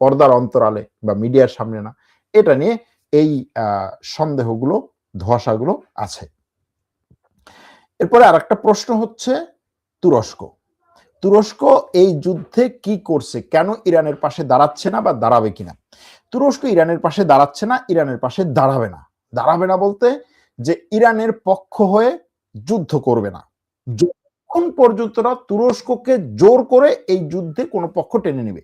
পর্দার অন্তরালে বা মিডিয়ার সামনে না, এটা নিয়ে এই সন্দেহগুলো, ধোঁয়াশাগুলো আছে। এরপরে আর একটা প্রশ্ন হচ্ছে তুরস্ক। তুরস্ক এই যুদ্ধে কি করছে, কেন ইরানের পাশে দাঁড়াচ্ছে না বা দাঁড়াবে কিনা? তুরস্ক ইরানের পাশে দাঁড়াচ্ছে না, ইরানের পাশে দাঁড়াবে না। দাঁড়াবে না বলতে যে ইরানের পক্ষ হয়ে যুদ্ধ করবে না, যতক্ষণ পর্যন্ত না তুরস্ককে জোর করে এই যুদ্ধে কোনো পক্ষ টেনে নেবে।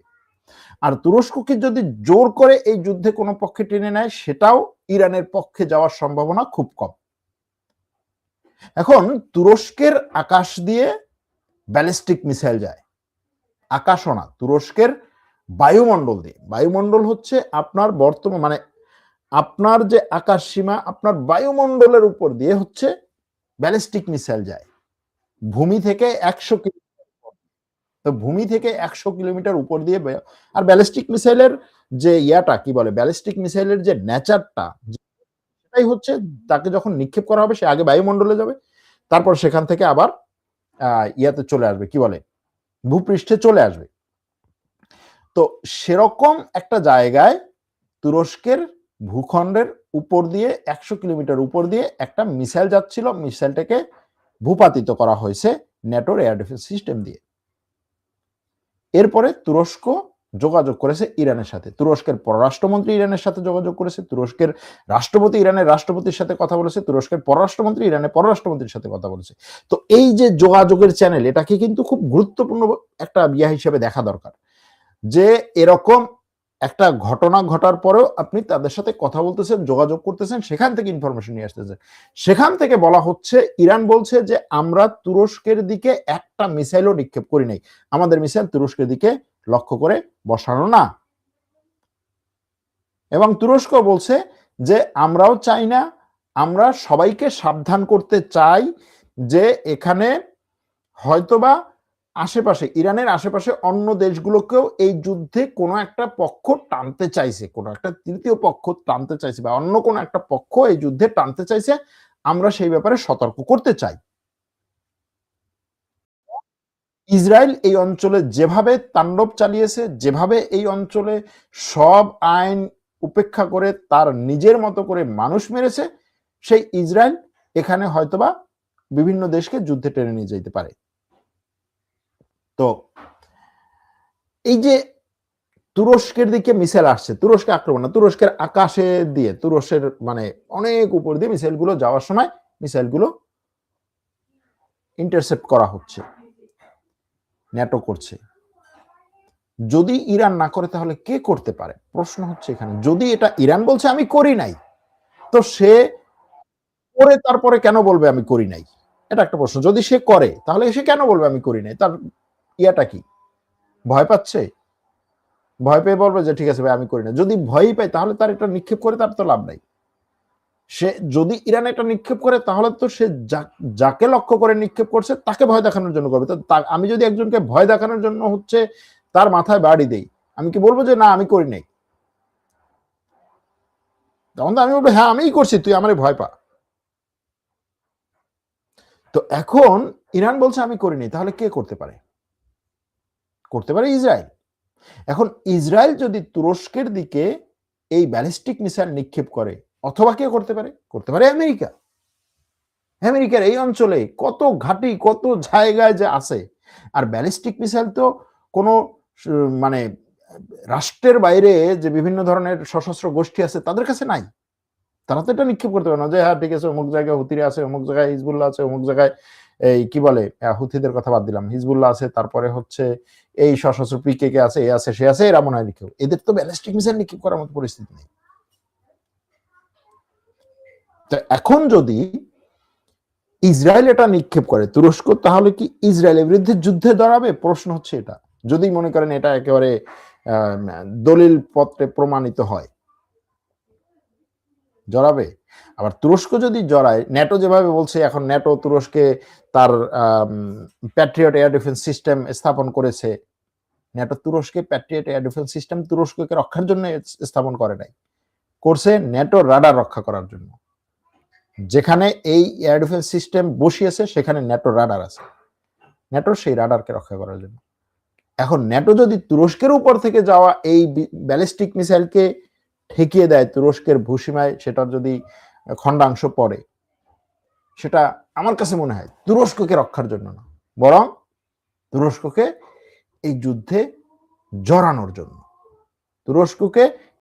আর তুরস্ককে যদি জোর করে এই যুদ্ধে কোনো পক্ষে টেনে নেয়, সেটাও ইরানের পক্ষে যাওয়ার সম্ভাবনা খুব কম। এখন তুরস্কের আকাশ দিয়ে ব্যালিস্টিক মিসাইল যায়, আকাশও না, তুরস্কের বায়ুমণ্ডল দিয়ে। বায়ুমণ্ডল হচ্ছে আপনার বর্তমান মানে আপনার যে আকাশ সীমা, আপনার বায়ুমণ্ডলের উপর দিয়ে হচ্ছে ব্যালিস্টিক মিসাইল যায়। ভূমি থেকে 100 কিলোমিটার, তো ভূমি থেকে 100 কিলোমিটার উপর দিয়ে। আর ব্যালিস্টিক মিসাইলের যে ইয়াটা কি বলে, ব্যালিস্টিক মিসাইলের যে নেচারটা, সেটাই হচ্ছে তাকে যখন নিক্ষেপ করা হবে সে আগে বায়ুমণ্ডলে যাবে, তারপর সেখান থেকে আবার ইয়াতে চলে আসবে, কি বলে, ভূপৃষ্ঠে চলে আসবে। তো সেরকম একটা জায়গায় তুরস্কের ভূখণ্ডের উপর দিয়ে 100 কিলোমিটার উপর দিয়ে একটা মিসাইল যাচ্ছিল, মিসাইলটাকে ভূপাতিত করা হয়েছে ন্যাটোর এয়ার ডিফেন্স সিস্টেম দিয়ে। এরপরে তুরস্ক যোগাযোগ করেছে ইরানের সাথে, তুরস্কের পররাষ্ট্রমন্ত্রী ইরানের সাথে যোগাযোগ করেছে, তুরস্কের রাষ্ট্রপতি ইরানের রাষ্ট্রপতির সাথে কথা বলেছে, তুরস্কের পররাষ্ট্রমন্ত্রী ইরানের পররাষ্ট্রমন্ত্রীর সাথে কথা বলেছে। তো এই যে যোগাযোগের চ্যানেল, এটাকে কিন্তু খুব গুরুত্বপূর্ণ একটা ইয়া হিসেবে দেখা দরকার, যে এরকম একটা ঘটনা ঘটার পরেও আপনি তাদের সাথে কথা বলতেছেন, যোগাযোগ করতেছেন, সেখান থেকে ইনফরমেশন নিয়ে আসতেছেন। সেখান থেকে বলা হচ্ছে, ইরান বলছে যে আমরা তুরস্কের দিকে একটা মিসাইলও নিক্ষেপ করি নাই, আমাদের মিসাইল তুরস্কের দিকে লক্ষ্য করে বসানো না। এবং তুরস্ক বলছে যে আমরাও চাই না, আমরা সবাইকে সাবধান করতে চাই যে এখানে হয়তোবা আশেপাশে, ইরানের আশেপাশে অন্য দেশগুলোকেও এই যুদ্ধে কোনো একটা পক্ষ টানতে চাইছে, কোনো একটা তৃতীয় পক্ষ টানতে চাইছে, বা অন্য কোনো একটা পক্ষ এই যুদ্ধে টানতে চাইছে, আমরা সেই ব্যাপারে সতর্ক করতে চাই। ইসরায়েল এই অঞ্চলে যেভাবে তাণ্ডব চালিয়েছে, যেভাবে এই অঞ্চলে সব আইন উপেক্ষা করে তার নিজের মতো করে মানুষ মেরেছে, সেই ইসরায়েল এখানে হয়তোবা বিভিন্ন দেশকে যুদ্ধে টেনে নিয়ে যেতে পারে। তো এই যে তুরস্কের দিকে মিসাইল আসছে, তুরস্কে আক্রমণ না, তুরস্কের আকাশে দিয়ে, তুরস্কের মানে অনেক উপর দিয়ে মিসাইলগুলো যাওয়ার সময় মিসাইলগুলো ইন্টারসেপ্ট করা হচ্ছে, ন্যাটো করছে। যদি ইরান না করে তাহলে কে করতে পারে? প্রশ্ন হচ্ছে এখানে। যদি এটা ইরান বলছে আমি করি নাই, তো সে করে তারপরে কেন বলবে আমি করি নাই? এটা একটা প্রশ্ন। যদি সে করে তাহলে সে কেন বলবে আমি করি নাই? তার ইয়াটা কি? ভয় পাচ্ছে? ভয় পেয়ে বলবে যে ঠিক আছে ভাই আমি করি না। যদি ভয়ই পায় তাহলে তার এটা নিক্ষেপ করে তার তো লাভ নাই। সে যদি ইরান একটা নিক্ষেপ করে তাহলে তো সে যাকে লক্ষ্য করে নিক্ষেপ করছে তাকে ভয় দেখানোর জন্য করবে। তো আমি যদি একজনকে ভয় দেখানোর জন্য হচ্ছে তার মাথায় বাড়ি দেই, আমি কি বলবো যে না আমি করি নাই? তখন তো আমি বলবো হ্যাঁ আমিই করছি, তুই আমারে ভয় পা। তো এখন ইরান বলছে আমি করিনি, তাহলে কে করতে পারে? করতে পারে ইসরায়েল। এখন ইসরায়েল যদি তুরস্কের দিকে এই ব্যালিস্টিক মিসাইল নিক্ষেপ করে, অথবা কে করতে পারে? করতে পারে আমেরিকা। আমেরিকার এই অঞ্চলে কত ঘাঁটি, কত জায়গায় যে আছে। আর ব্যালিস্টিক মিসাইল তো কোনো মানে রাষ্ট্রের বাইরে যে বিভিন্ন ধরনের সশস্ত্র গোষ্ঠী আছে তাদের কাছে নাই। তারা তো এটা নিক্ষেপ করতে পারে না যে হ্যাঁ ঠিক আছে অমুক জায়গায় হুতিরা আছে, অমুক জায়গায় হিজবুল্লাহ আছে, অমুক জায়গায় এই কি বলে হুতিদের কথা বাদ দিলাম, হিজবুল্লাহ আছে, তারপরে হচ্ছে এই সশস্ত্র পিকেকে আছে, এ আছে, সে আছে, এরা মনে হয় নিক্ষেপ। এদের তো ব্যালিস্টিক মিসাইল নিক্ষেপ করার মতো পরিস্থিতি নেই। তো এখন যদি ইসরায়েল এটা নিক্ষেপ করে তুরস্ক, তাহলে কি ইসরায়েলের বিরুদ্ধে যুদ্ধে দাঁড়াবে? প্রশ্ন হচ্ছে এটা। যদি মনে করেন এটা একেবারে দলিল পত্রে প্রমাণিত হয়, জড়াবে। আবার তুরস্ক যদি জড়ায়, ন্যাটো যেভাবে বলছে এখন ন্যাটো তুরস্কে তার প্যাট্রিয়ট এয়ার ডিফেন্স সিস্টেম স্থাপন করেছে। ন্যাটো তুরস্কে প্যাট্রিয়ট এয়ার ডিফেন্স সিস্টেম তুরস্ককে রক্ষার জন্য স্থাপন করে নাই, করছে ন্যাটো রাডার রক্ষা করার জন্য। যেখানে এই এয়ার ডিফেন্স সিস্টেম বসিয়েছে সেখানে ন্যাটো রাডার আছে, ন্যাটোর সেই রাডারকে রক্ষা করার জন্য। এখন ন্যাটো যদি তুরস্কের উপর থেকে যাওয়া এই ব্যালিস্টিক মিসাইলকে ঠেকিয়ে দেয় তুরস্কের ভূসীমায়, সেটার যদি খণ্ডাংশ পড়ে, সেটা আমার কাছে মনে হয় তুরস্ককে রক্ষার জন্য না, বরং তুরস্ককে এই যুদ্ধে জড়ানোর জন্য, তুরস্ককে